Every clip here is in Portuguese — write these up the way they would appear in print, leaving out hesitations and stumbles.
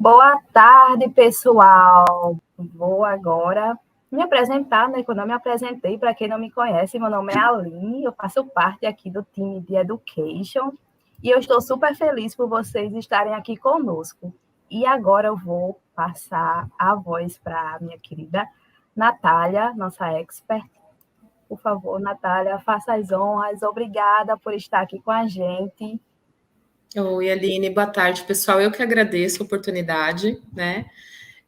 Boa tarde, pessoal. Vou agora me apresentar, né? Quando eu me apresentei, para quem não me conhece, meu nome é Aline, eu faço parte aqui do time de Education e eu estou super feliz por vocês estarem aqui conosco. E agora eu vou passar a voz para a minha querida Natália, nossa expert. Por favor, Natália, faça as honras. Obrigada por estar aqui com a gente. Oi, Aline, boa tarde, pessoal. Eu que agradeço a oportunidade, né?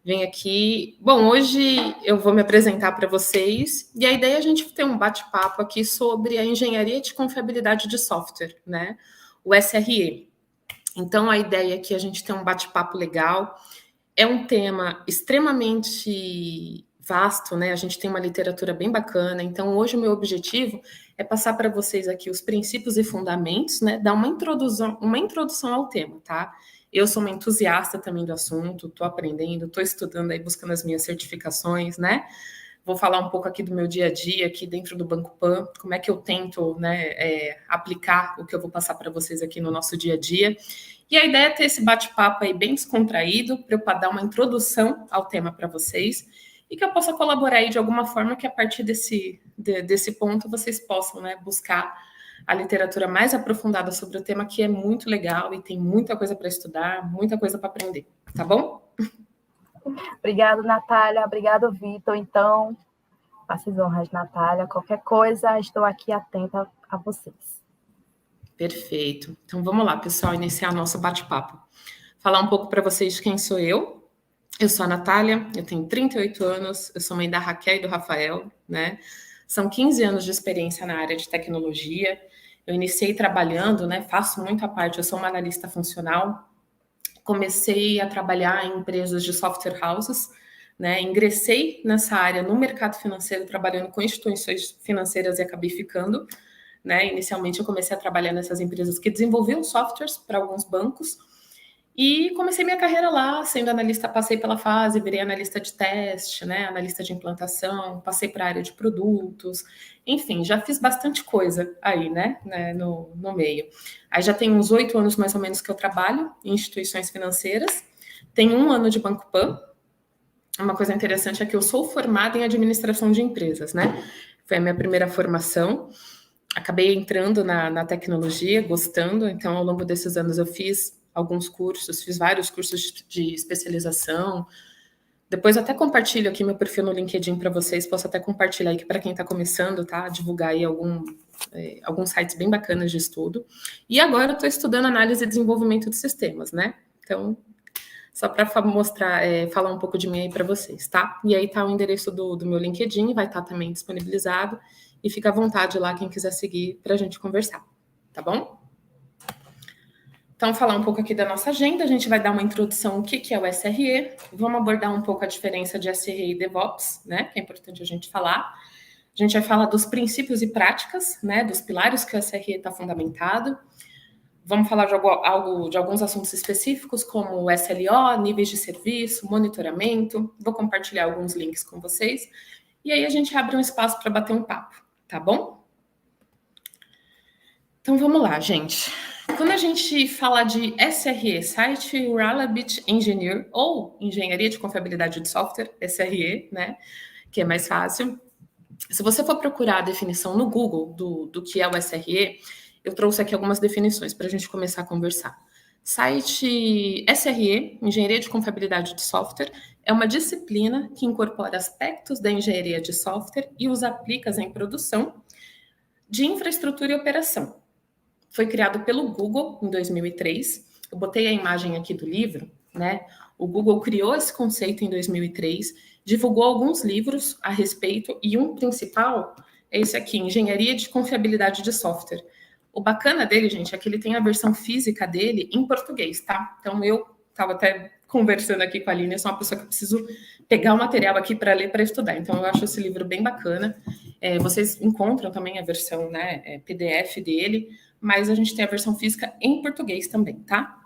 Venho aqui. Bom, hoje eu vou me apresentar para vocês e a ideia é a gente ter um bate-papo aqui sobre a engenharia de confiabilidade de software, né? O SRE. Então, a ideia é que a gente tenha um bate-papo legal. É um tema extremamente vasto, né? A gente tem uma literatura bem bacana. Então, hoje o meu objetivo é passar para vocês aqui os princípios e fundamentos, né? Dar uma introdução ao tema, tá? Eu sou uma entusiasta também do assunto, estou aprendendo, estou estudando aí, buscando as minhas certificações, né? Vou falar um pouco aqui do meu dia a dia aqui dentro do Banco Pan, como é que eu tento, né, aplicar o que eu vou passar para vocês aqui no nosso dia a dia. E a ideia é ter esse bate-papo aí bem descontraído, para eu dar uma introdução ao tema para vocês e que eu possa colaborar aí de alguma forma que a partir desse ponto vocês possam, né, buscar a literatura mais aprofundada sobre o tema, que é muito legal e tem muita coisa para estudar, muita coisa para aprender, tá bom? Obrigada, Natália. Obrigado, Vitor. Então, faça as honras, Natália. Qualquer coisa, estou aqui atenta a vocês. Perfeito. Então vamos lá, pessoal, iniciar nosso bate-papo. Falar um pouco para vocês de quem sou eu. Eu sou a Natália, eu tenho 38 anos, eu sou mãe da Raquel e do Rafael, né? São 15 anos de experiência na área de tecnologia. Eu iniciei trabalhando, né? Faço muita parte, eu sou uma analista funcional. Comecei a trabalhar em empresas de software houses, né? Ingressei nessa área no mercado financeiro, trabalhando com instituições financeiras e acabei ficando, né? Inicialmente eu comecei a trabalhar nessas empresas que desenvolviam softwares para alguns bancos e comecei minha carreira lá, sendo analista, passei pela fase, virei analista de teste, né? Analista de implantação, passei para a área de produtos, enfim, já fiz bastante coisa aí, né, no meio. Aí já tem uns 8 anos mais ou menos que eu trabalho em instituições financeiras, tenho 1 ano de Banco Pan. Uma coisa interessante é que eu sou formada em administração de empresas, né? Foi a minha primeira formação. Acabei entrando na tecnologia, gostando, então ao longo desses anos eu fiz alguns cursos, fiz vários cursos de especialização. Depois eu até compartilho aqui meu perfil no LinkedIn para vocês, posso até compartilhar aqui para quem está começando, tá? Divulgar aí alguns sites bem bacanas de estudo. E agora eu estou estudando análise e desenvolvimento de sistemas, né? Então, só para mostrar, falar um pouco de mim aí para vocês, tá? E aí tá o endereço do meu LinkedIn, vai estar também disponibilizado. E fica à vontade lá quem quiser seguir para a gente conversar, tá bom? Então, falar um pouco aqui da nossa agenda, a gente vai dar uma introdução ao que é o SRE, vamos abordar um pouco a diferença de SRE e DevOps, né, que é importante a gente falar. A gente vai falar dos princípios e práticas, né, dos pilares que o SRE está fundamentado. Vamos falar de alguns assuntos específicos, como o SLO, níveis de serviço, monitoramento. Vou compartilhar alguns links com vocês. E aí a gente abre um espaço para bater um papo, tá bom? Então vamos lá, gente. Quando a gente fala de SRE, Site Reliability Engineer, ou Engenharia de Confiabilidade de Software, SRE, né, que é mais fácil. Se você for procurar a definição no Google do que é o SRE, eu trouxe aqui algumas definições para a gente começar a conversar. Site SRE, Engenharia de Confiabilidade de Software, é uma disciplina que incorpora aspectos da engenharia de software e os aplica em produção de infraestrutura e operação. Foi criado pelo Google em 2003. Eu botei a imagem aqui do livro, né? O Google criou esse conceito em 2003, divulgou alguns livros a respeito e um principal é esse aqui, Engenharia de Confiabilidade de Software. O bacana dele, gente, é que ele tem a versão física dele em português, tá? Então eu estava até conversando aqui com a Aline, eu sou uma pessoa que preciso pegar o material aqui para ler, para estudar. Então eu acho esse livro bem bacana. Vocês encontram também a versão, né, PDF dele, mas a gente tem a versão física em português também, tá?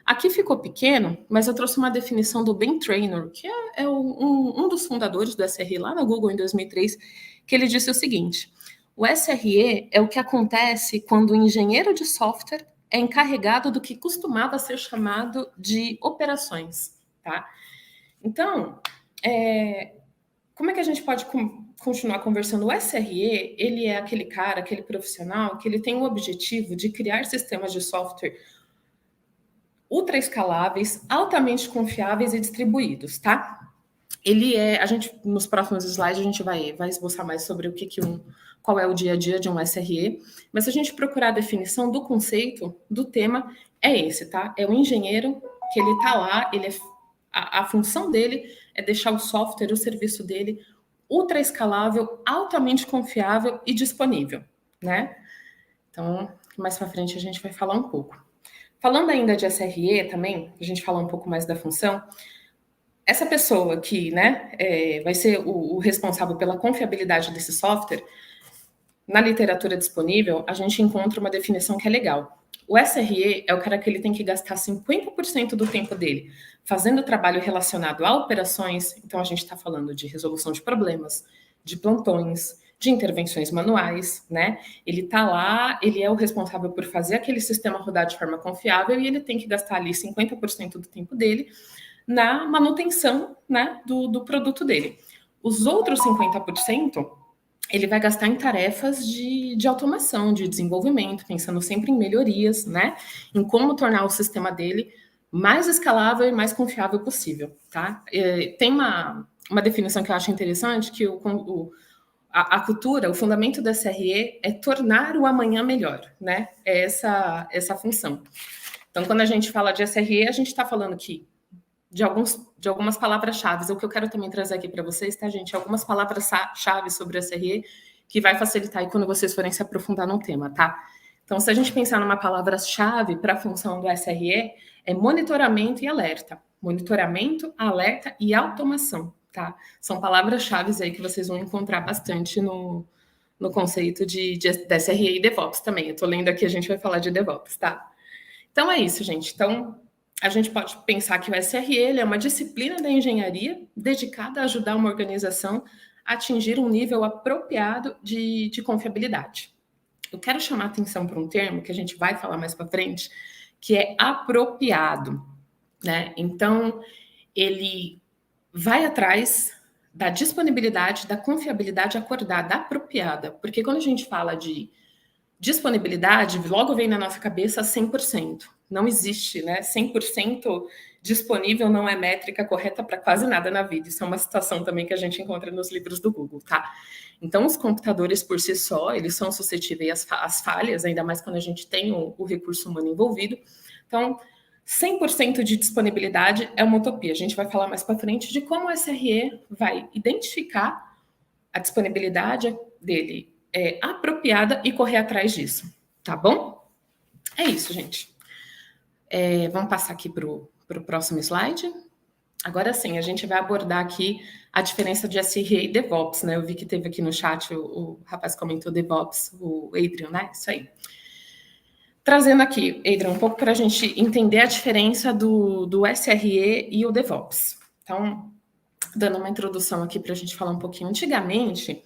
Aqui ficou pequeno, mas eu trouxe uma definição do Ben Traynor, que é um dos fundadores do SRE lá na Google em 2003, que ele disse o seguinte: o SRE é o que acontece quando o engenheiro de software é encarregado do que costumava ser chamado de operações. tá? Então, como é que a gente pode continuar conversando? O SRE, ele é aquele cara, aquele profissional que ele tem o objetivo de criar sistemas de software ultra escaláveis, altamente confiáveis e distribuídos, tá? Nos próximos slides a gente vai esboçar mais sobre qual é o dia a dia de um SRE, mas se a gente procurar a definição do conceito, do tema, é esse, tá? É o engenheiro que ele tá lá, a função dele é deixar o software, o serviço dele ultra escalável, altamente confiável e disponível, né? Então, mais para frente a gente vai falar um pouco. Falando ainda de SRE também, a gente fala um pouco mais da função. Essa pessoa que, né, vai ser o responsável pela confiabilidade desse software, na literatura disponível, a gente encontra uma definição que é legal. O SRE é o cara que ele tem que gastar 50% do tempo dele fazendo trabalho relacionado a operações. Então, a gente está falando de resolução de problemas, de plantões, de intervenções manuais, né? Ele está lá, ele é o responsável por fazer aquele sistema rodar de forma confiável e ele tem que gastar ali 50% do tempo dele na manutenção, né, do produto dele. Os outros 50%, ele vai gastar em tarefas de automação, de desenvolvimento, pensando sempre em melhorias, né, em como tornar o sistema dele mais escalável e mais confiável possível, tá? Tem uma definição que eu acho interessante, que a cultura, o fundamento do SRE é tornar o amanhã melhor, né? É essa função. Então, quando a gente fala de SRE, a gente está falando aqui de algumas palavras-chave. O que eu quero também trazer aqui para vocês, tá, gente? Algumas palavras-chave sobre o SRE que vai facilitar aí quando vocês forem se aprofundar no tema, tá? Então, se a gente pensar numa palavra-chave para a função do SRE, é monitoramento e alerta. Monitoramento, alerta e automação, tá? São palavras-chave aí que vocês vão encontrar bastante no conceito de SRE e DevOps também. Eu tô lendo aqui, a gente vai falar de DevOps, tá? Então, é isso, gente. Então, a gente pode pensar que o SRE é uma disciplina da engenharia dedicada a ajudar uma organização a atingir um nível apropriado de confiabilidade. Eu quero chamar a atenção para um termo que a gente vai falar mais para frente, que é apropriado, né? Então, ele vai atrás da disponibilidade, da confiabilidade acordada, apropriada, porque quando a gente fala de disponibilidade, logo vem na nossa cabeça 100%. Não existe, né? 100% disponível não é métrica correta para quase nada na vida. Isso é uma citação também que a gente encontra nos livros do Google, tá? Então, os computadores por si só, eles são suscetíveis às falhas, ainda mais quando a gente tem o recurso humano envolvido. Então, 100% de disponibilidade é uma utopia. A gente vai falar mais para frente de como o SRE vai identificar a disponibilidade dele apropriada e correr atrás disso, tá bom? É isso, gente. Vamos passar aqui para o próximo slide. Agora sim, a gente vai abordar aqui a diferença de SRE e DevOps, né? Eu vi que teve aqui no chat o rapaz comentou DevOps, o Adrian, né? Isso aí. Trazendo aqui, Adrian, um pouco para a gente entender a diferença do SRE e o DevOps. Então, dando uma introdução aqui para a gente falar um pouquinho. Antigamente,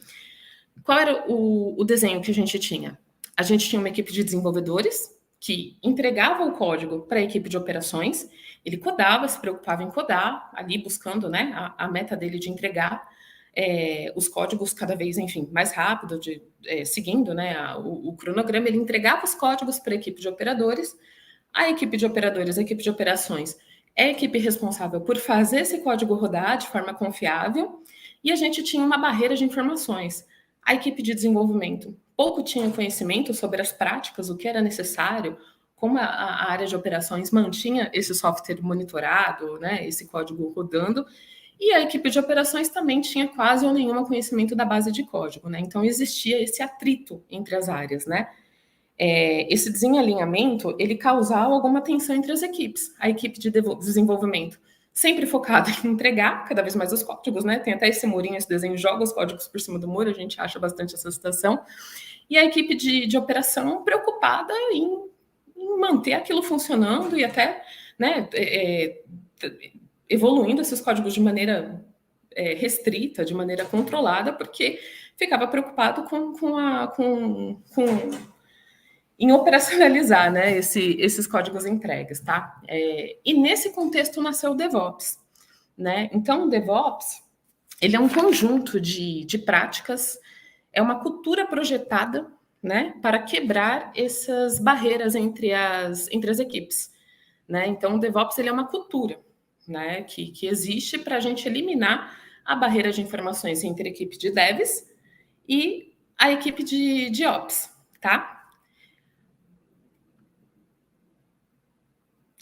qual era o desenho que a gente tinha? A gente tinha uma equipe de desenvolvedores que entregava o código para a equipe de operações, ele codava, se preocupava em codar, ali buscando, né, a meta dele de entregar os códigos cada vez, enfim, mais rápido, seguindo, né, o cronograma. Ele entregava os códigos para a equipe de operadores, a equipe de operadores, a equipe de operações é a equipe responsável por fazer esse código rodar de forma confiável, e a gente tinha uma barreira de informações. A equipe de desenvolvimento pouco tinha conhecimento sobre as práticas, o que era necessário, como a área de operações mantinha esse software monitorado, né, esse código rodando, e a equipe de operações também tinha quase ou nenhum conhecimento da base de código, né? Então existia esse atrito entre as áreas, né? Esse desalinhamento, ele causava alguma tensão entre as equipes. A equipe de desenvolvimento sempre focada em entregar cada vez mais os códigos, né? Tem até esse murinho, esse desenho, joga os códigos por cima do muro, a gente acha bastante essa situação. E a equipe de operação preocupada em manter aquilo funcionando e até, né, evoluindo esses códigos de maneira restrita, de maneira controlada, porque ficava preocupado em operacionalizar, né, esses códigos entregues, tá? E nesse contexto nasceu o DevOps. né? Então, o DevOps, ele é um conjunto de práticas, é uma cultura projetada, né, para quebrar essas barreiras entre as equipes, né? Então, o DevOps, ele é uma cultura, né, que existe para a gente eliminar a barreira de informações entre a equipe de devs e a equipe de ops, tá?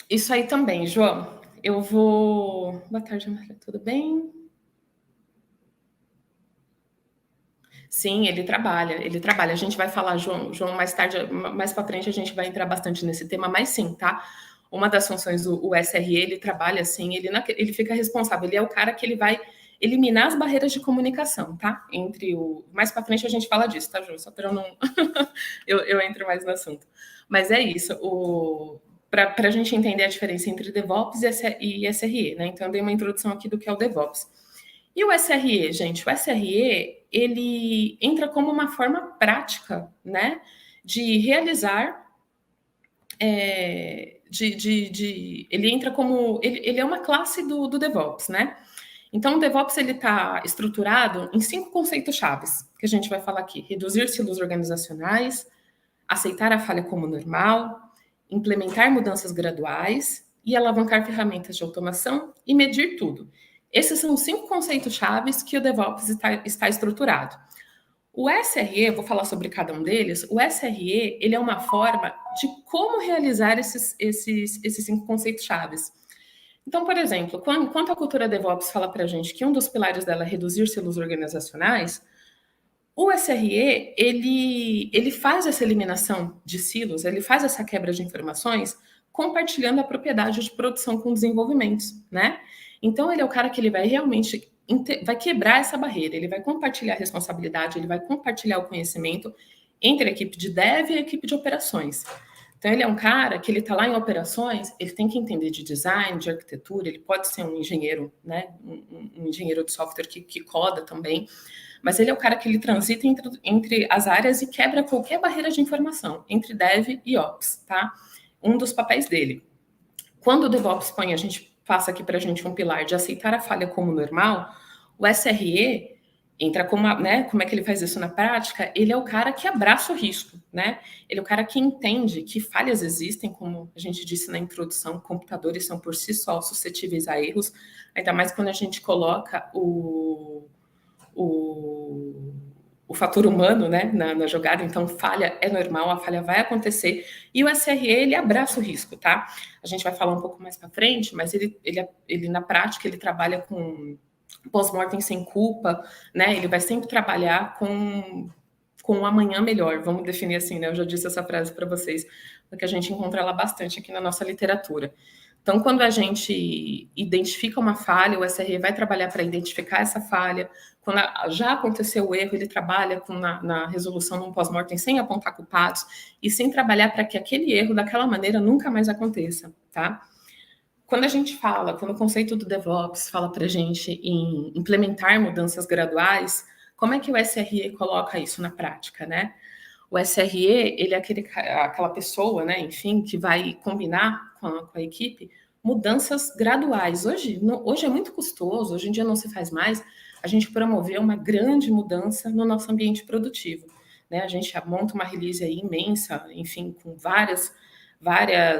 Isso aí também, João. Eu vou... Boa tarde, Maria, tudo bem? Sim, ele trabalha. A gente vai falar, João, mais tarde, mais para frente, a gente vai entrar bastante nesse tema, mas sim, tá? Uma das funções, o SRE, ele trabalha assim, ele fica responsável, ele é o cara que ele vai eliminar as barreiras de comunicação, tá? Entre o... Mais para frente a gente fala disso, tá, João? Só para eu não... eu entro mais no assunto. Mas é isso, para a gente entender a diferença entre DevOps e SRE, né? Então, eu dei uma introdução aqui do que é o DevOps. E o SRE, gente? O SRE, ele entra como uma forma prática, né? De realizar... ele entra como... Ele é uma classe do DevOps, né? Então, o DevOps está estruturado em 5 conceitos chaves, que a gente vai falar aqui. Reduzir silos organizacionais, aceitar a falha como normal, implementar mudanças graduais e alavancar ferramentas de automação e medir tudo. Esses são os 5 conceitos chaves que o DevOps está estruturado. O SRE, vou falar sobre cada um deles, o SRE, ele é uma forma de como realizar esses 5 conceitos chaves. Então, por exemplo, quando a cultura DevOps fala para a gente que um dos pilares dela é reduzir silos organizacionais, o SRE, ele faz essa eliminação de silos, ele faz essa quebra de informações compartilhando a propriedade de produção com desenvolvimentos, né? Então, ele é o cara que ele vai realmente vai quebrar essa barreira, ele vai compartilhar a responsabilidade, ele vai compartilhar o conhecimento entre a equipe de dev e a equipe de operações. Então, ele é um cara que ele está lá em operações, ele tem que entender de design, de arquitetura, ele pode ser um engenheiro, né? Um engenheiro de software que coda também, mas ele é o cara que ele transita entre as áreas e quebra qualquer barreira de informação entre dev e ops, tá? Um dos papéis dele. Quando o DevOps põe, a gente passa aqui para a gente um pilar de aceitar a falha como normal, o SRE entra como, né, como é que ele faz isso na prática? Ele é o cara que abraça o risco, né? Ele é o cara que entende que falhas existem, como a gente disse na introdução, computadores são por si só suscetíveis a erros, ainda mais quando a gente coloca o fator humano, né, na jogada. Então, falha é normal, a falha vai acontecer, e o SRE, ele abraça o risco, tá? A gente vai falar um pouco mais para frente, mas ele na prática, ele trabalha com pós-mortem sem culpa, né? Ele vai sempre trabalhar com um amanhã melhor, vamos definir assim, né? Eu já disse essa frase para vocês, porque a gente encontra ela bastante aqui na nossa literatura. Então, quando a gente identifica uma falha, o SRE vai trabalhar para identificar essa falha. Quando já aconteceu o erro, ele trabalha na resolução de um pós-mortem sem apontar culpados e sem trabalhar para que aquele erro, daquela maneira, nunca mais aconteça, tá? Quando o conceito do DevOps fala para a gente em implementar mudanças graduais, como é que o SRE coloca isso na prática, né? O SRE, ele é aquela pessoa, né, enfim, que vai combinar com a equipe mudanças graduais. Hoje é muito custoso, hoje em dia não se faz mais, a gente promover uma grande mudança no nosso ambiente produtivo, né? A gente monta uma release aí imensa, enfim, com várias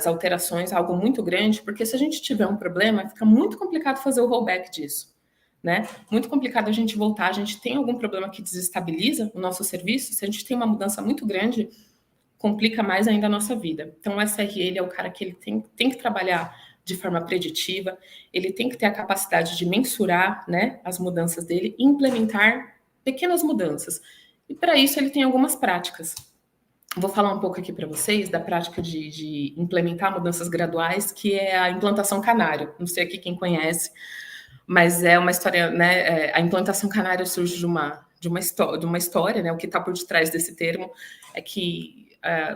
alterações, algo muito grande, porque se a gente tiver um problema, fica muito complicado fazer o rollback disso, né? Muito complicado a gente voltar. A gente tem algum problema que desestabiliza o nosso serviço, se a gente tem uma mudança muito grande, complica mais ainda a nossa vida. Então, o SRE, ele é o cara que ele tem que trabalhar de forma preditiva, ele tem que ter a capacidade de mensurar, né, as mudanças dele e implementar pequenas mudanças. E para isso ele tem algumas práticas. Vou falar um pouco aqui para vocês da prática de implementar mudanças graduais, que é a implantação canário. Não sei aqui quem conhece, mas é uma história, né? A implantação canário surge de uma história, né? O que está por detrás desse termo é que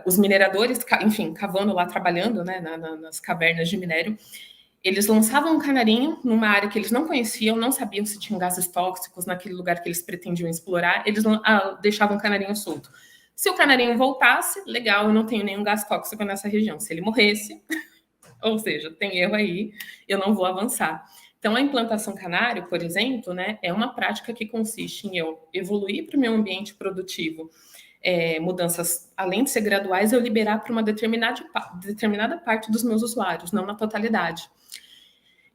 os mineradores, enfim, cavando lá, trabalhando, né, nas cavernas de minério, eles lançavam um canarinho numa área que eles não conheciam, não sabiam se tinham gases tóxicos naquele lugar que eles pretendiam explorar, eles deixavam o canarinho solto. Se o canarinho voltasse, legal, eu não tenho nenhum gás tóxico nessa região. Se ele morresse, ou seja, tem erro aí, eu não vou avançar. Então, a implantação canário, por exemplo, né, é uma prática que consiste em eu evoluir para o meu ambiente produtivo, mudanças, além de ser graduais, eu liberar para uma determinada parte dos meus usuários, não na totalidade.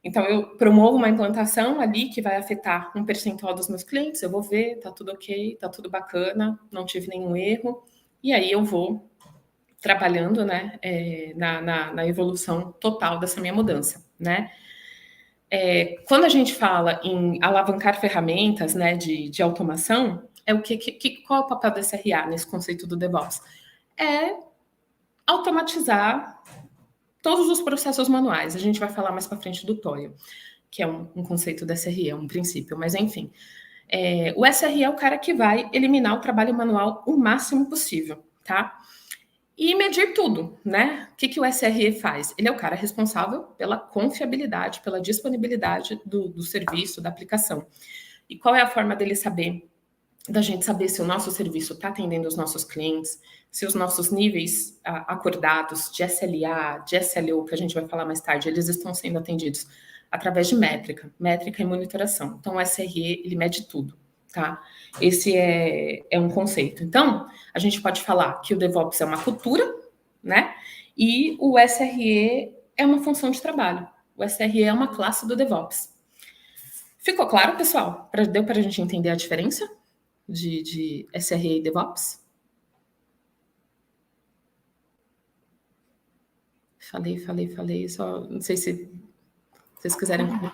Então, eu promovo uma implantação ali que vai afetar um percentual dos meus clientes, eu vou ver, tá tudo ok, tá tudo bacana, não tive nenhum erro, e aí eu vou trabalhando, né, na evolução total dessa minha mudança, né. Quando a gente fala em alavancar ferramentas, né, de automação, qual é o papel do SRA nesse conceito do DevOps? É automatizar todos os processos manuais. A gente vai falar mais para frente do TOIO, que é um conceito do SRE, é um princípio, mas enfim. O SRE é o cara que vai eliminar o trabalho manual o máximo possível, tá? E medir tudo, né? O que o SRE faz? Ele é o cara responsável pela confiabilidade, pela disponibilidade do serviço, da aplicação. E qual é a forma dele saber, da gente saber se o nosso serviço está atendendo os nossos clientes, se os nossos níveis acordados de SLA, de SLO, que a gente vai falar mais tarde, eles estão sendo atendidos através de métrica e monitoração. Então, o SRE, ele mede tudo, tá? Esse é um conceito. Então, a gente pode falar que o DevOps é uma cultura, né? E o SRE é uma função de trabalho. O SRE é uma classe do DevOps. Ficou claro, pessoal? Deu para a gente entender a diferença de SRE e DevOps? Falei. Só não sei se vocês quiserem. Não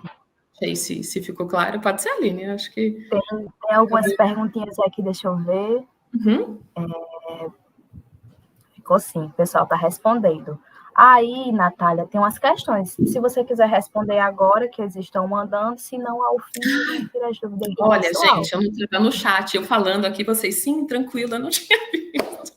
sei se ficou claro. Pode ser, Aline, acho que. Tem algumas perguntinhas aqui, deixa eu ver. Uhum. Ficou sim, o pessoal está respondendo. Aí, Natália, tem umas questões. Se você quiser responder agora, que eles estão mandando, se não, ao fim, a gente tira as dúvidas. Olha, gente, eu não estou no chat, eu falando aqui, vocês, sim, tranquilo, eu não tinha visto.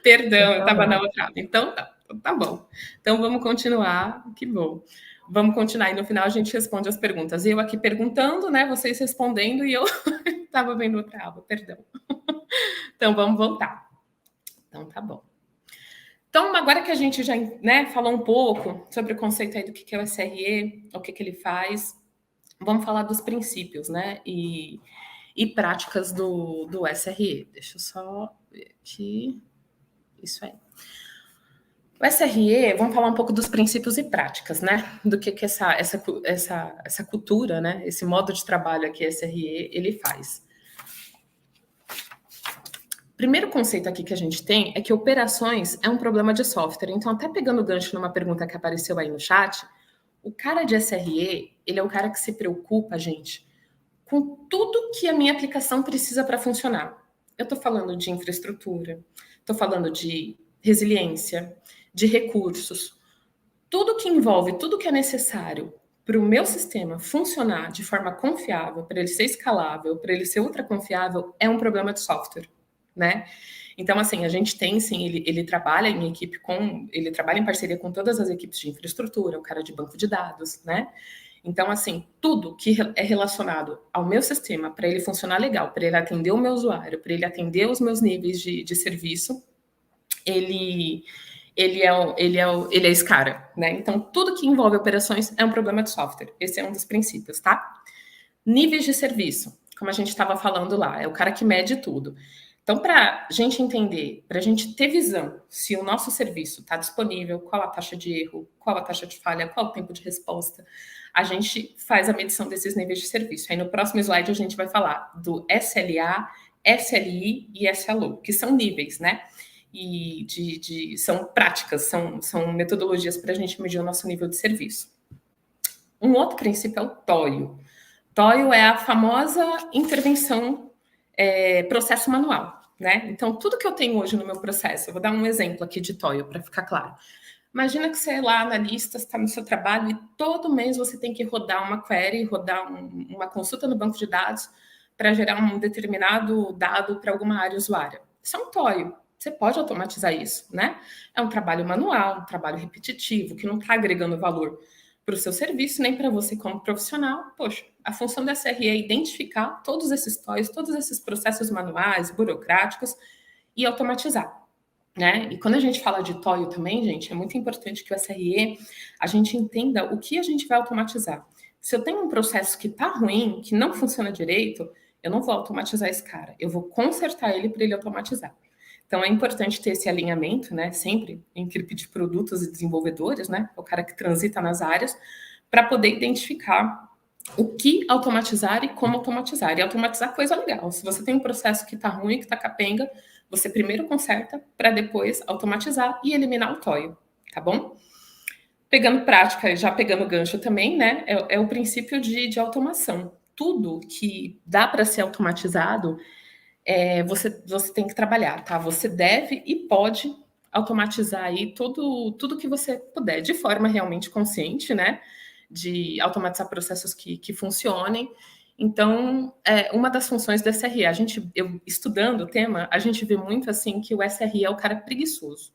Perdão, eu estava na outra. Então, tá bom. Então, vamos continuar, que bom. Vamos continuar, e no final a gente responde as perguntas. Eu aqui perguntando, né, vocês respondendo, e eu estava vendo outra aba, perdão. Então, vamos voltar. Então, tá bom. Então, agora que a gente já, né, falou um pouco sobre o conceito aí do que é o SRE, o que ele faz, vamos falar dos princípios, né, e práticas do SRE. Deixa eu só ver aqui. Isso aí. O SRE, vamos falar um pouco dos princípios e práticas, né, do que essa cultura, né, esse modo de trabalho aqui, SRE, ele faz. Primeiro conceito aqui que a gente tem é que operações é um problema de software. Então, até pegando o gancho numa pergunta que apareceu aí no chat, o cara de SRE, ele é o cara que se preocupa, gente, com tudo que a minha aplicação precisa para funcionar. Eu estou falando de infraestrutura, estou falando de resiliência, de recursos. Tudo que envolve, tudo que é necessário para o meu sistema funcionar de forma confiável, para ele ser escalável, para ele ser ultra confiável, é um problema de software. Né? Então, assim, a gente tem, sim, ele trabalha em equipe ele trabalha em parceria com todas as equipes de infraestrutura, o cara de banco de dados, né? Então, assim, tudo que é relacionado ao meu sistema, para ele funcionar legal, para ele atender o meu usuário, para ele atender os meus níveis de serviço, ele é esse cara, né? Então, tudo que envolve operações é um problema de software. Esse é um dos princípios, tá? Níveis de serviço, como a gente estava falando lá, é o cara que mede tudo. Então, para a gente entender, para a gente ter visão se o nosso serviço está disponível, qual a taxa de erro, qual a taxa de falha, qual o tempo de resposta, a gente faz a medição desses níveis de serviço. Aí no próximo slide a gente vai falar do SLA, SLI e SLO, que são níveis, né? E são práticas, são metodologias para a gente medir o nosso nível de serviço. Um outro princípio é o TOIO. TOIO é a famosa intervenção processo manual, né? Então, tudo que eu tenho hoje no meu processo, eu vou dar um exemplo aqui de TOIO para ficar claro. Imagina que você é lá, analista, está no seu trabalho e todo mês você tem que rodar uma query, rodar uma consulta no banco de dados para gerar um determinado dado para alguma área usuária. Isso é um TOIO. Você pode automatizar isso, né? É um trabalho manual, um trabalho repetitivo, que não está agregando valor para o seu serviço, nem para você como profissional. Poxa, a função da SRE é identificar todos esses TOIs, todos esses processos manuais, burocráticos e automatizar, né? E quando a gente fala de TOIO também, gente, é muito importante que o SRE, a gente entenda o que a gente vai automatizar. Se eu tenho um processo que está ruim, que não funciona direito, eu não vou automatizar esse cara, eu vou consertar ele para ele automatizar. Então é importante ter esse alinhamento, né, sempre em equipe de produtos e desenvolvedores, né, o cara que transita nas áreas, para poder identificar o que automatizar e como automatizar. E automatizar coisa legal. Se você tem um processo que está ruim, que está capenga, você primeiro conserta para depois automatizar e eliminar o toil, tá bom? Pegando prática, já pegando gancho também, né? É o princípio de automação. Tudo que dá para ser automatizado, você tem que trabalhar, tá? Você deve e pode automatizar aí tudo que você puder, de forma realmente consciente, né? De automatizar processos que funcionem. Então, uma das funções do SRE, eu estudando o tema, a gente vê muito assim que o SRE é o cara preguiçoso.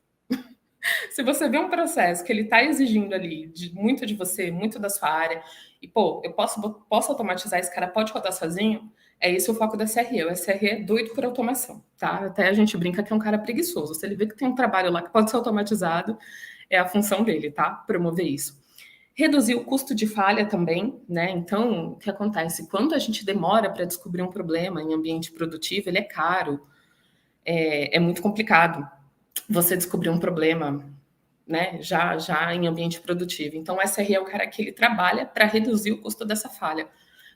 Se você vê um processo que ele está exigindo ali muito de você, muito da sua área, e, pô, eu posso automatizar, esse cara pode rodar sozinho, é esse o foco da SRE. O SRE é doido por automação, tá? Até a gente brinca que é um cara preguiçoso. Se ele vê que tem um trabalho lá que pode ser automatizado, é a função dele, tá? Promover isso. Reduzir o custo de falha também, né? Então, o que acontece? Quando a gente demora para descobrir um problema em ambiente produtivo, ele é caro, é muito complicado você descobrir um problema, né, já em ambiente produtivo. Então, o SRE é o cara que ele trabalha para reduzir o custo dessa falha.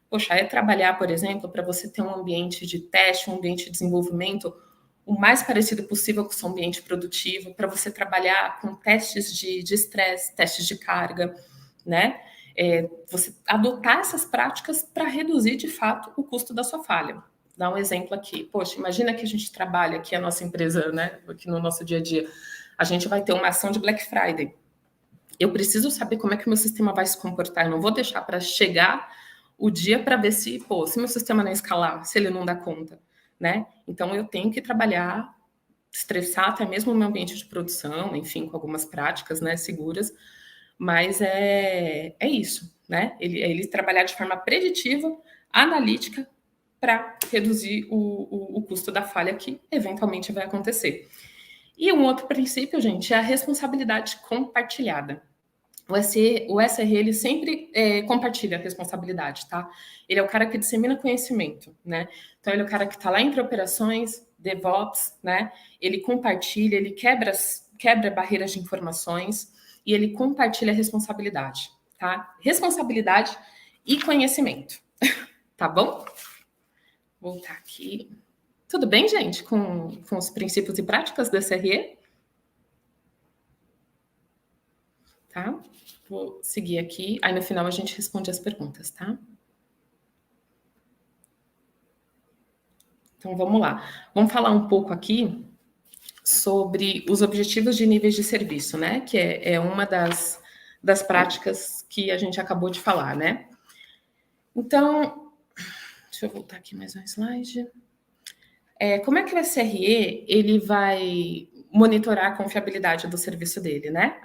Poxa, é trabalhar, por exemplo, para você ter um ambiente de teste, um ambiente de desenvolvimento o mais parecido possível com o seu ambiente produtivo, para você trabalhar com testes de estresse, testes de carga, né? Você adotar essas práticas para reduzir, de fato, o custo da sua falha. Dá um exemplo aqui. Poxa, imagina que a gente trabalha aqui, a nossa empresa, né, aqui no nosso dia a dia, a gente vai ter uma ação de Black Friday. Eu preciso saber como é que o meu sistema vai se comportar. Eu não vou deixar para chegar o dia para ver se meu sistema não escalar, se ele não dá conta, né? Então eu tenho que trabalhar, estressar até mesmo o meu ambiente de produção, enfim, com algumas práticas, né, seguras. Mas é isso, né? Ele trabalhar de forma preditiva, analítica, para reduzir o custo da falha que eventualmente vai acontecer. E um outro princípio, gente, é a responsabilidade compartilhada. O SRE, ele sempre compartilha a responsabilidade, tá? Ele é o cara que dissemina conhecimento, né? Então, ele é o cara que está lá entre operações, DevOps, né? Ele compartilha, ele quebra barreiras de informações e ele compartilha a responsabilidade, tá? Responsabilidade e conhecimento, tá bom? Vou voltar aqui. Tudo bem, gente, com os princípios e práticas do SRE? Tá? Vou seguir aqui, aí no final a gente responde as perguntas, tá? Então vamos lá. Vamos falar um pouco aqui sobre os objetivos de níveis de serviço, né? Que é uma das práticas que a gente acabou de falar, né? Então, deixa eu voltar aqui mais um slide. Como é que o SRE ele vai monitorar a confiabilidade do serviço dele, né?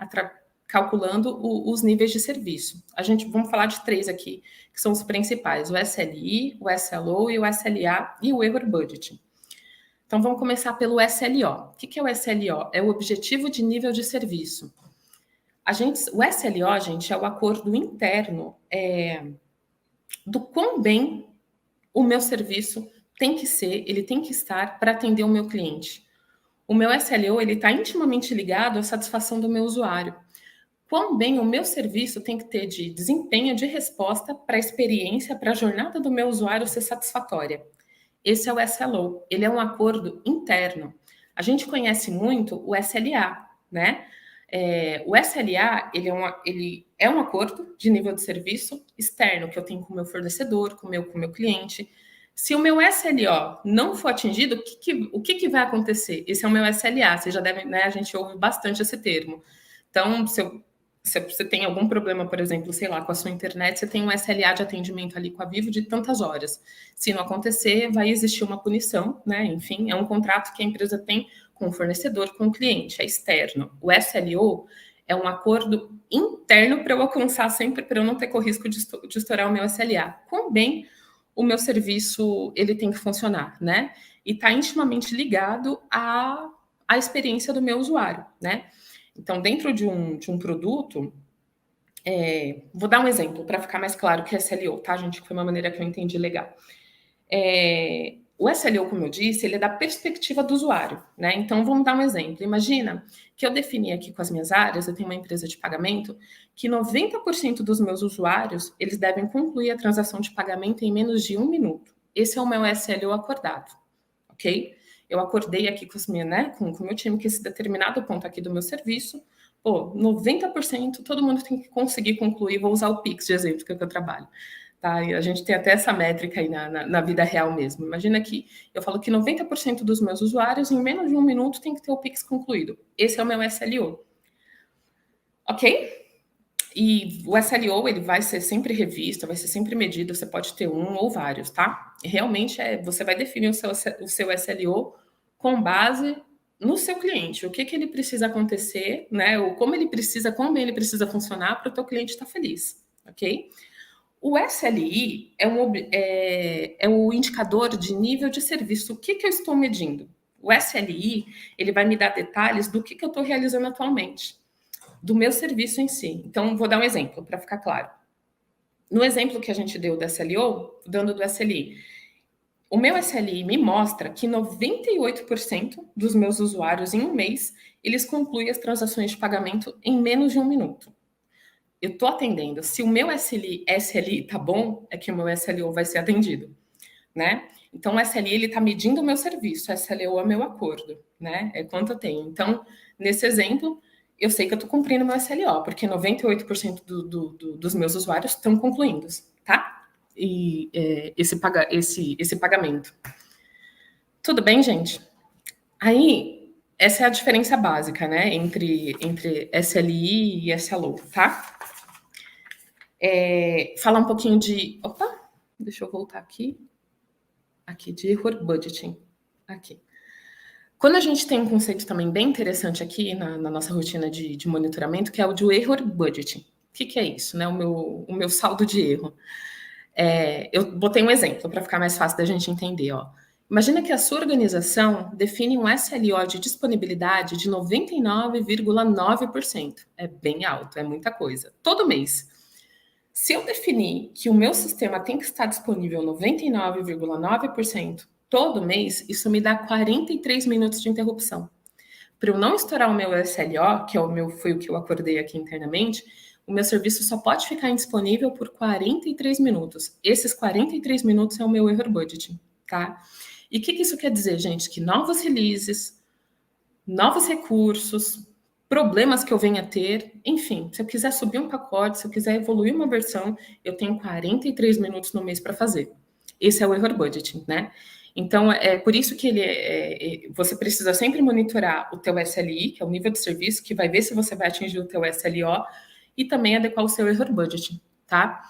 Calculando os níveis de serviço. Vamos falar de 3 aqui, que são os principais: o SLI, o SLO e o SLA e o Error Budget. Então, vamos começar pelo SLO. O que é o SLO? É o Objetivo de Nível de Serviço. O SLO, gente, é o acordo interno do quão bem o meu serviço tem que ser, ele tem que estar para atender o meu cliente. O meu SLO, ele está intimamente ligado à satisfação do meu usuário. Quão bem o meu serviço tem que ter de desempenho de resposta para a experiência, para a jornada do meu usuário ser satisfatória. Esse é o SLO, ele é um acordo interno. A gente conhece muito o SLA, né? O SLA, ele é um acordo de nível de serviço externo que eu tenho com o meu fornecedor, com o meu cliente. Se o meu SLO não for atingido, o que vai acontecer? Esse é o meu SLA, você já deve, né? A gente ouve bastante esse termo. Então, se você tem algum problema, por exemplo, sei lá, com a sua internet, você tem um SLA de atendimento ali com a Vivo de tantas horas. Se não acontecer, vai existir uma punição, né? Enfim, é um contrato que a empresa tem com o fornecedor, com o cliente, é externo. O SLO é um acordo interno para eu alcançar sempre, para eu não ter risco de estourar o meu SLA. Quão bem o meu serviço ele tem que funcionar, né? E está intimamente ligado à experiência do meu usuário, né? Então, dentro de um produto, Vou dar um exemplo para ficar mais claro que é SLO, tá, gente? Que foi uma maneira que eu entendi legal. O SLO, como eu disse, ele é da perspectiva do usuário, né? Então, vamos dar um exemplo. Imagina que eu defini aqui com as minhas áreas, eu tenho uma empresa de pagamento, que 90% dos meus usuários, eles devem concluir a transação de pagamento em menos de 1 minuto. Esse é o meu SLO acordado, ok? Eu acordei aqui com o meu time que esse determinado ponto aqui do meu serviço, 90% todo mundo tem que conseguir concluir. Vou usar o Pix de exemplo, que é o que eu trabalho. Tá? E a gente tem até essa métrica aí na vida real mesmo. Imagina que eu falo que 90% dos meus usuários, em menos de 1 minuto, tem que ter o Pix concluído. Esse é o meu SLO. Ok? E o SLO, ele vai ser sempre revisto, vai ser sempre medido, você pode ter um ou vários, tá? E realmente, você vai definir o seu SLO com base no seu cliente, o que ele precisa acontecer, né? Ou como ele precisa funcionar para o teu cliente estar feliz, ok? O SLI é o indicador de nível de serviço. O que eu estou medindo? O SLI, ele vai me dar detalhes do que eu estou realizando atualmente, do meu serviço em si. Então, vou dar um exemplo para ficar claro. No exemplo que a gente deu do SLO, dando do SLI, o meu SLI me mostra que 98% dos meus usuários em um mês, eles concluem as transações de pagamento em menos de 1 minuto. Eu estou atendendo. Se o meu SLI tá bom, é que o meu SLO vai ser atendido, né? Então, o SLI, ele está medindo o meu serviço, o SLO é meu acordo, né? É quanto eu tenho. Então, nesse exemplo, eu sei que eu estou cumprindo o meu SLO, porque 98% dos meus usuários estão concluindo, tá? E esse pagamento. Tudo bem, gente? Aí, essa é a diferença básica, né? Entre SLI e SLO, tá? Falar um pouquinho de... Opa! Deixa eu voltar aqui. Aqui, de error budgeting. Aqui. Quando a gente tem um conceito também bem interessante aqui na nossa rotina de monitoramento, que é o de error budgeting. O que é isso, né? O meu saldo de erro. Eu botei um exemplo para ficar mais fácil da gente entender, ó. Imagina que a sua organização define um SLO de disponibilidade de 99,9%. É bem alto, é muita coisa. Todo mês. Se eu definir que o meu sistema tem que estar disponível 99,9% todo mês, isso me dá 43 minutos de interrupção. Para eu não estourar o meu SLO, que foi o que eu acordei aqui internamente, o meu serviço só pode ficar indisponível por 43 minutos. Esses 43 minutos é o meu error budgeting, tá? E o que isso quer dizer, gente? Que novos releases, novos recursos, problemas que eu venha a ter, enfim, se eu quiser subir um pacote, se eu quiser evoluir uma versão, eu tenho 43 minutos no mês para fazer. Esse é o error budgeting, né? Então, é por isso que você precisa sempre monitorar o teu SLI, que é o nível de serviço, que vai ver se você vai atingir o teu SLO, e também adequar o seu error budgeting, tá?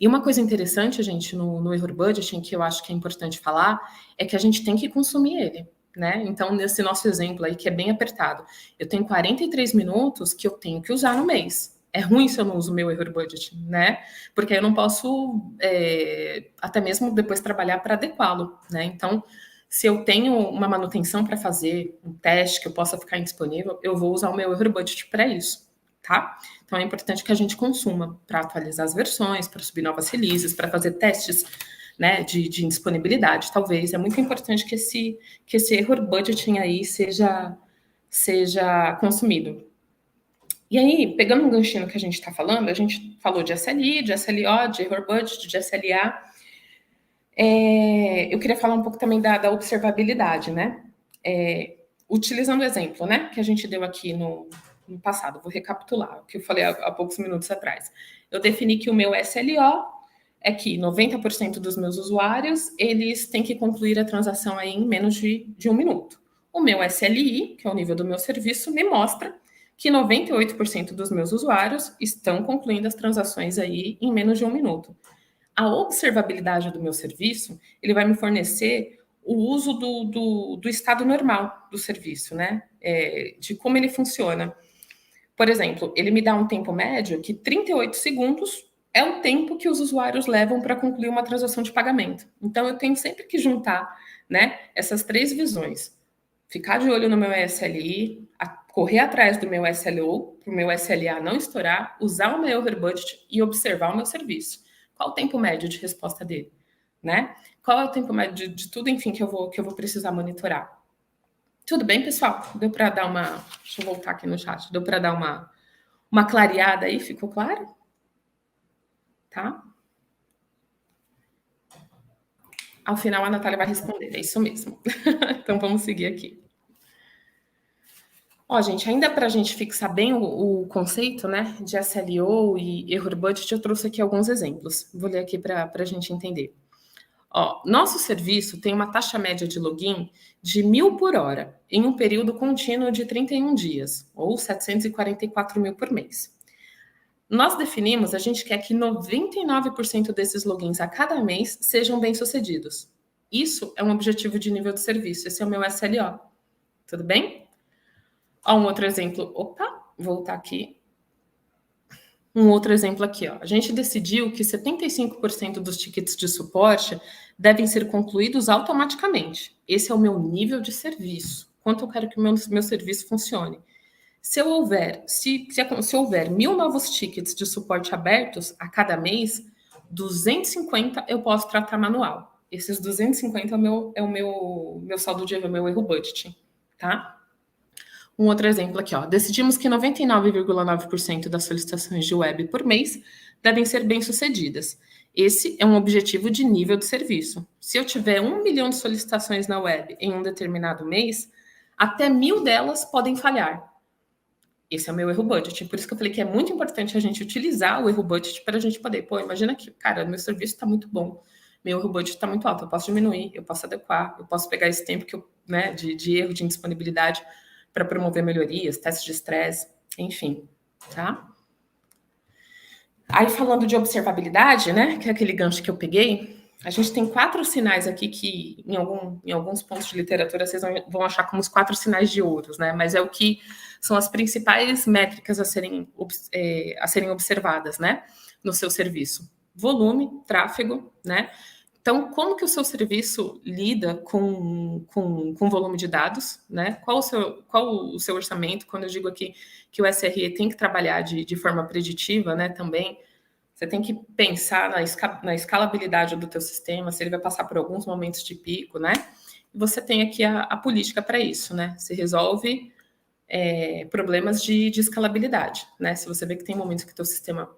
E uma coisa interessante, gente, no error budgeting, que eu acho que é importante falar, é que a gente tem que consumir ele, né? Então, nesse nosso exemplo aí, que é bem apertado, eu tenho 43 minutos que eu tenho que usar no mês. É ruim se eu não uso o meu error budgeting, né? Porque eu não posso, até mesmo depois, trabalhar para adequá-lo, né? Então, se eu tenho uma manutenção para fazer, um teste que eu possa ficar indisponível, eu vou usar o meu error budget para isso, tá? Então, é importante que a gente consuma para atualizar as versões, para subir novas releases, para fazer testes, né, de indisponibilidade, talvez. É muito importante que esse error budgeting aí seja consumido. E aí, pegando um ganchinho que a gente está falando, a gente falou de SLI, de SLO, de error budget, de SLA. Eu queria falar um pouco também da observabilidade, né? Utilizando o exemplo, né, que a gente deu aqui no passado. Vou recapitular o que eu falei há poucos minutos atrás. Eu defini que o meu SLO é que 90% dos meus usuários, eles têm que concluir a transação aí em menos de 1 minuto. O meu SLI, que é o nível do meu serviço, me mostra que 98% dos meus usuários estão concluindo as transações aí em menos de 1 minuto. A observabilidade do meu serviço, ele vai me fornecer o uso do estado normal do serviço, né? De como ele funciona. Por exemplo, ele me dá um tempo médio que 38 segundos é o tempo que os usuários levam para concluir uma transação de pagamento. Então, eu tenho sempre que juntar, né, essas três visões. Ficar de olho no meu SLI, correr atrás do meu SLO, para o meu SLA não estourar, usar o meu overbudget e observar o meu serviço. Qual o tempo médio de resposta dele, né? Qual é o tempo médio de tudo, enfim, que eu vou precisar monitorar? Tudo bem, pessoal? Deu para dar uma... Deixa eu voltar aqui no chat. Deu para dar uma clareada aí? Ficou claro? Tá? Ao final, a Natália vai responder. É isso mesmo. Então, vamos seguir aqui. Ó, gente, ainda para a gente fixar bem o conceito, né, de SLO e error budget, eu trouxe aqui alguns exemplos. Vou ler aqui para a gente entender. Ó, nosso serviço tem uma taxa média de login de 1.000 por hora, em um período contínuo de 31 dias, ou 744 mil por mês. Nós definimos, a gente quer que 99% desses logins a cada mês sejam bem-sucedidos. Isso é um objetivo de nível de serviço, esse é o meu SLO. Tudo bem? Ó, um outro exemplo. Opa, voltar aqui. Um outro exemplo aqui, ó. A gente decidiu que 75% dos tickets de suporte devem ser concluídos automaticamente. Esse é o meu nível de serviço. Quanto eu quero que o meu serviço funcione. Se houver 1.000 novos tickets de suporte abertos a cada mês, 250 eu posso tratar manual. Esses 250 é o meu saldo de erro, meu erro budget, tá? Um outro exemplo aqui, ó. Decidimos que 99,9% das solicitações de web por mês devem ser bem-sucedidas. Esse é um objetivo de nível de serviço. Se eu tiver 1 milhão de solicitações na web em um determinado mês, até 1.000 delas podem falhar. Esse é o meu erro budget. Por isso que eu falei que é muito importante a gente utilizar o erro budget para a gente poder, imagina que, cara, meu serviço está muito bom, meu erro budget está muito alto, eu posso diminuir, eu posso adequar, eu posso pegar esse tempo que eu, né, de erro, de indisponibilidade, para promover melhorias, testes de estresse, enfim, tá? Aí, falando de observabilidade, né, que é aquele gancho que eu peguei, a gente tem 4 sinais aqui que, em alguns pontos de literatura, vocês vão achar como os 4 sinais de ouro, né, mas é o que são as principais métricas a serem observadas, né, no seu serviço. Volume, tráfego, né, então, como que o seu serviço lida com volume de dados, né? Qual o seu orçamento? Quando eu digo aqui que o SRE tem que trabalhar de forma preditiva, né? Também você tem que pensar na escalabilidade do teu sistema, se ele vai passar por alguns momentos de pico, né? E você tem aqui a política para isso, né? Se resolve problemas de escalabilidade, né? Se você vê que tem momentos que o teu sistema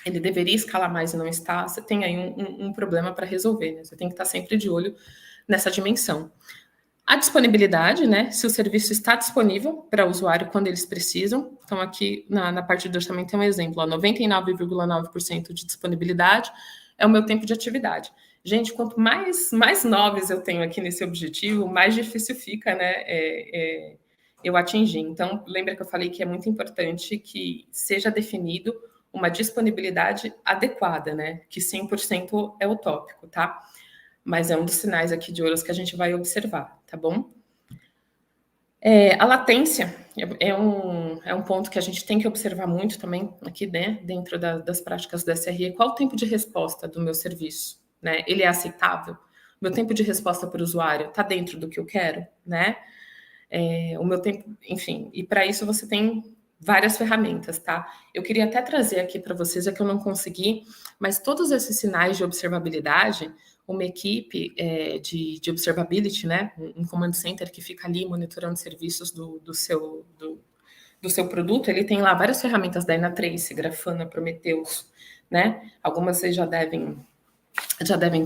ele deveria escalar mais e não está, você tem aí um problema para resolver, né? Você tem que estar sempre de olho nessa dimensão. A disponibilidade, né? Se o serviço está disponível para o usuário quando eles precisam. Então, aqui na parte do orçamento tem um exemplo, 99,9% de disponibilidade é o meu tempo de atividade. Gente, quanto mais 9 eu tenho aqui nesse objetivo, mais difícil fica, né? Eu atingir. Então, lembra que eu falei que é muito importante que seja definido uma disponibilidade adequada, né? Que 100% é utópico, tá? Mas é um dos sinais aqui de ouro que a gente vai observar, tá bom? A latência é um ponto que a gente tem que observar muito também aqui, né? Dentro das práticas do SRE. Qual o tempo de resposta do meu serviço, né? Ele é aceitável? Meu tempo de resposta para o usuário está dentro do que eu quero, né? O meu tempo, enfim. E para isso você tem várias ferramentas, tá? Eu queria até trazer aqui para vocês, é que eu não consegui, mas todos esses sinais de observabilidade, uma equipe de observability, né? Um command center que fica ali monitorando serviços do seu produto, ele tem lá várias ferramentas da Dynatrace, Grafana, Prometheus, né? Algumas vocês já devem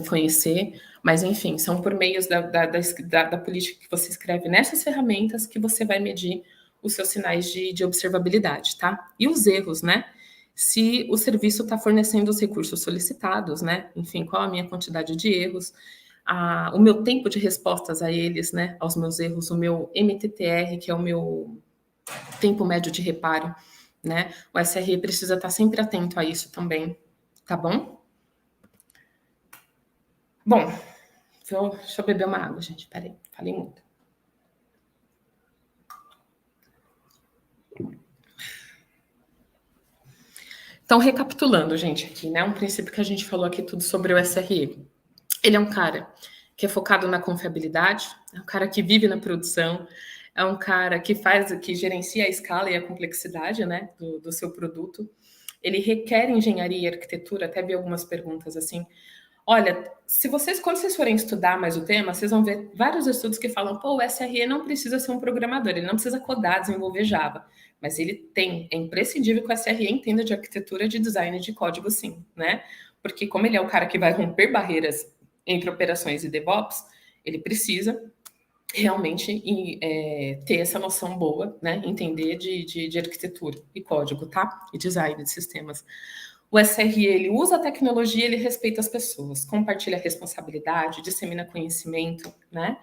conhecer, mas enfim, são por meios da política que você escreve nessas ferramentas que você vai medir os seus sinais de observabilidade, tá? E os erros, né? Se o serviço está fornecendo os recursos solicitados, né? Enfim, qual a minha quantidade de erros, o meu tempo de respostas a eles, né? Aos meus erros, o meu MTTR, que é o meu tempo médio de reparo, né? O SRE precisa estar sempre atento a isso também, tá bom? Bom, deixa eu beber uma água, gente. Peraí, falei muito. Então, recapitulando, gente, aqui, né? Um princípio que a gente falou aqui tudo sobre o SRE. Ele é um cara que é focado na confiabilidade, é um cara que vive na produção, é um cara que gerencia a escala e a complexidade, né, do seu produto. Ele requer engenharia e arquitetura, até vi algumas perguntas assim. Olha, quando vocês forem estudar mais o tema, vocês vão ver vários estudos que falam, pô, o SRE não precisa ser um programador, ele não precisa codar, desenvolver Java, mas é imprescindível que o SRE entenda de arquitetura, de design, de código, sim, né? Porque como ele é o cara que vai romper barreiras entre operações e DevOps, ele precisa realmente ter essa noção boa, né? Entender de arquitetura e código, tá? E design de sistemas. O SRE, ele usa a tecnologia, ele respeita as pessoas, compartilha responsabilidade, dissemina conhecimento, né?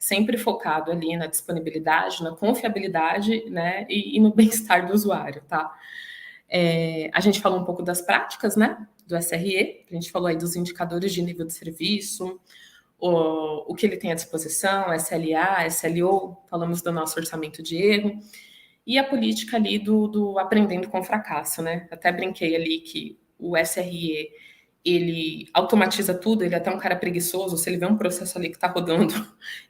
Sempre focado ali na disponibilidade, na confiabilidade, né? E no bem-estar do usuário, tá? A gente falou um pouco das práticas, né? Do SRE, a gente falou aí dos indicadores de nível de serviço, o que ele tem à disposição, SLA, SLO, falamos do nosso orçamento de erro, e a política ali do aprendendo com fracasso, né? Até brinquei ali que o SRE, ele automatiza tudo, ele é até um cara preguiçoso, se ele vê um processo ali que está rodando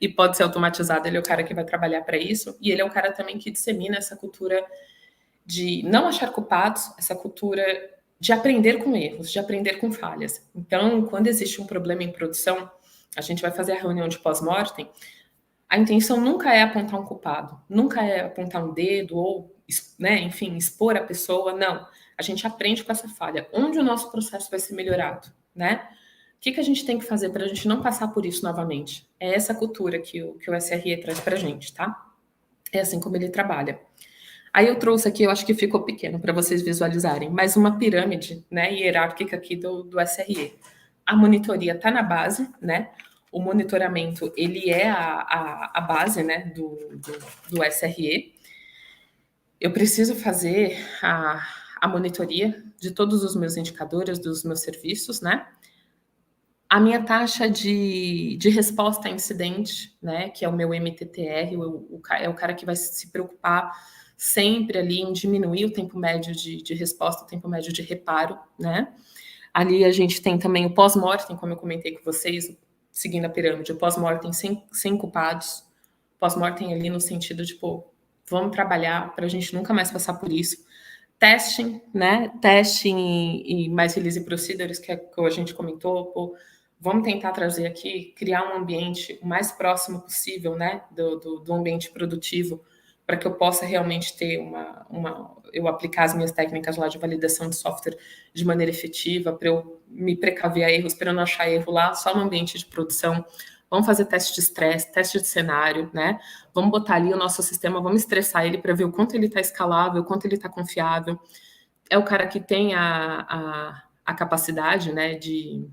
e pode ser automatizado, ele é o cara que vai trabalhar para isso, e ele é o cara também que dissemina essa cultura de não achar culpados, essa cultura de aprender com erros, de aprender com falhas. Então, quando existe um problema em produção, a gente vai fazer a reunião de pós-mortem, a intenção nunca é apontar um culpado, nunca é apontar um dedo ou, né, enfim, expor a pessoa, não. A gente aprende com essa falha. Onde o nosso processo vai ser melhorado, né? O que a gente tem que fazer para a gente não passar por isso novamente? É essa cultura que o SRE traz para a gente, tá? É assim como ele trabalha. Aí eu trouxe aqui, eu acho que ficou pequeno para vocês visualizarem, mas uma pirâmide, né, hierárquica aqui do SRE. A monitoria está na base, né? O monitoramento, ele é a base, né, do SRE. Eu preciso fazer a monitoria de todos os meus indicadores, dos meus serviços, né? A minha taxa de resposta a incidente, né, que é o meu MTTR, é o cara que vai se preocupar sempre ali em diminuir o tempo médio de resposta, o tempo médio de reparo, né? Ali a gente tem também o pós-mortem, como eu comentei com vocês, seguindo a pirâmide, o pós-mortem sem culpados, pós-mortem ali no sentido de, pô, vamos trabalhar para a gente nunca mais passar por isso. Testing, né? Testing e mais release procedures, que a gente comentou, pô, vamos tentar trazer aqui, criar um ambiente o mais próximo possível, né, do ambiente produtivo, para que eu possa realmente ter eu aplicar as minhas técnicas lá de validação de software de maneira efetiva, para eu me precaver a erros, para eu não achar erro lá só no ambiente de produção. Vamos fazer teste de estresse, teste de cenário, né? Vamos botar ali o nosso sistema, vamos estressar ele para ver o quanto ele está escalável, o quanto ele está confiável. É o cara que tem a capacidade, né, de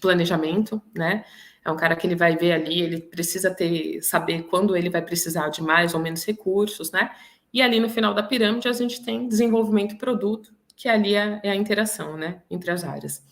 planejamento, né? É um cara que ele vai ver ali, ele precisa saber quando ele vai precisar de mais ou menos recursos, né? E ali no final da pirâmide a gente tem desenvolvimento e produto, que ali é a interação, né, entre as áreas.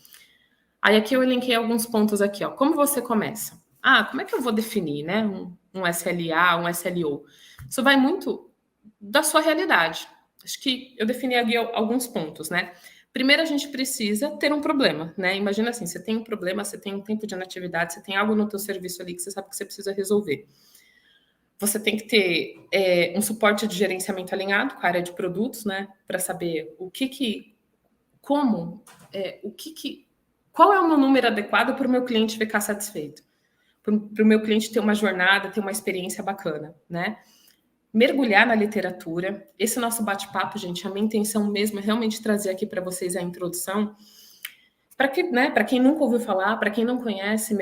Aí aqui eu elenquei alguns pontos aqui, ó. Como você começa? Como é que eu vou definir, né, um SLA, um SLO? Isso vai muito da sua realidade. Acho que eu defini aqui alguns pontos, né? Primeiro, a gente precisa ter um problema, né? Imagina assim, você tem um problema, você tem um tempo de inatividade, você tem algo no teu serviço ali que você sabe que você precisa resolver. Você tem que ter um suporte de gerenciamento alinhado com a área de produtos, né? Para saber qual é o meu número adequado para o meu cliente ficar satisfeito, para o meu cliente ter uma jornada, ter uma experiência bacana, né? Mergulhar na literatura. Esse nosso bate-papo, gente, a minha intenção mesmo é realmente trazer aqui para vocês a introdução, para quem nunca ouviu falar, para quem não conhece,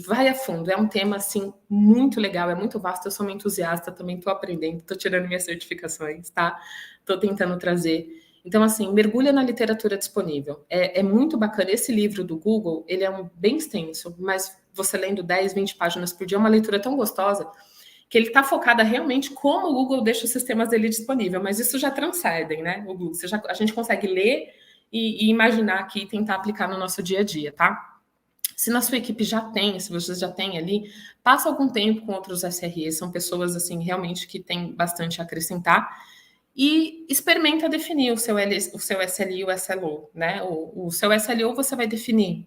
vai a fundo. É um tema assim muito legal, é muito vasto. Eu sou uma entusiasta, também estou aprendendo, estou tirando minhas certificações, tá? Estou tentando trazer. Então, assim, mergulha na literatura disponível. É muito bacana. Esse livro do Google, ele é bem extenso, mas você lendo 10, 20 páginas por dia é uma leitura tão gostosa que ele está focado realmente como o Google deixa os sistemas dele disponível, mas isso já transcendem, né? O Google, a gente consegue ler e imaginar aqui e tentar aplicar no nosso dia a dia, tá? Se na sua equipe se vocês já têm ali, passa algum tempo com outros SREs, são pessoas assim realmente que têm bastante a acrescentar e experimenta definir o seu SLI e o SLO, né? O seu SLO você vai definir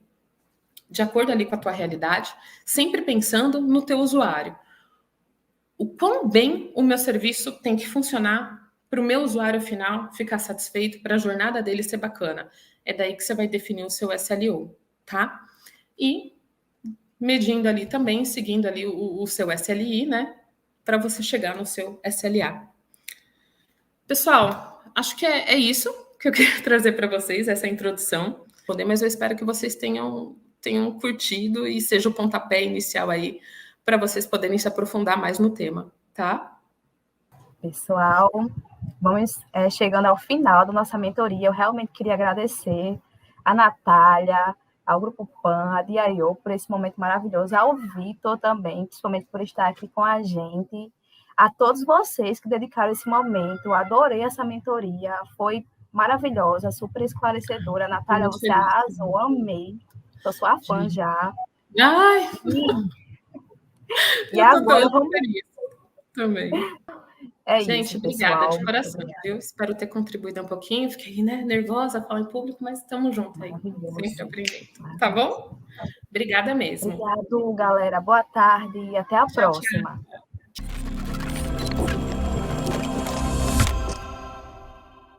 de acordo ali com a tua realidade, sempre pensando no teu usuário. o quão bem o meu serviço tem que funcionar para o meu usuário final ficar satisfeito, para a jornada dele ser bacana. É daí que você vai definir o seu SLO, tá? E medindo ali também, seguindo ali o seu SLI, né? Para você chegar no seu SLA. Pessoal, acho que é isso que eu queria trazer para vocês, essa introdução. Mas eu espero que vocês tenham curtido e seja o pontapé inicial aí para vocês poderem se aprofundar mais no tema, tá? Pessoal, vamos chegando ao final da nossa mentoria. Eu realmente queria agradecer a Natália, ao Grupo PAN, a DIO, por esse momento maravilhoso, ao Vitor também, principalmente por estar aqui com a gente, a todos vocês que dedicaram esse momento. Eu adorei essa mentoria, foi maravilhosa, super esclarecedora. Natália, você arrasou, amei. Sou sua fã já. Ai! E agora vamos... Também. Gente, obrigada de coração, viu? Espero ter contribuído um pouquinho. Fiquei nervosa falar em público, mas estamos juntos aí. Sempre aprendendo. Tá bom? Obrigada mesmo. Obrigado, galera. Boa tarde e até a próxima. Tchau.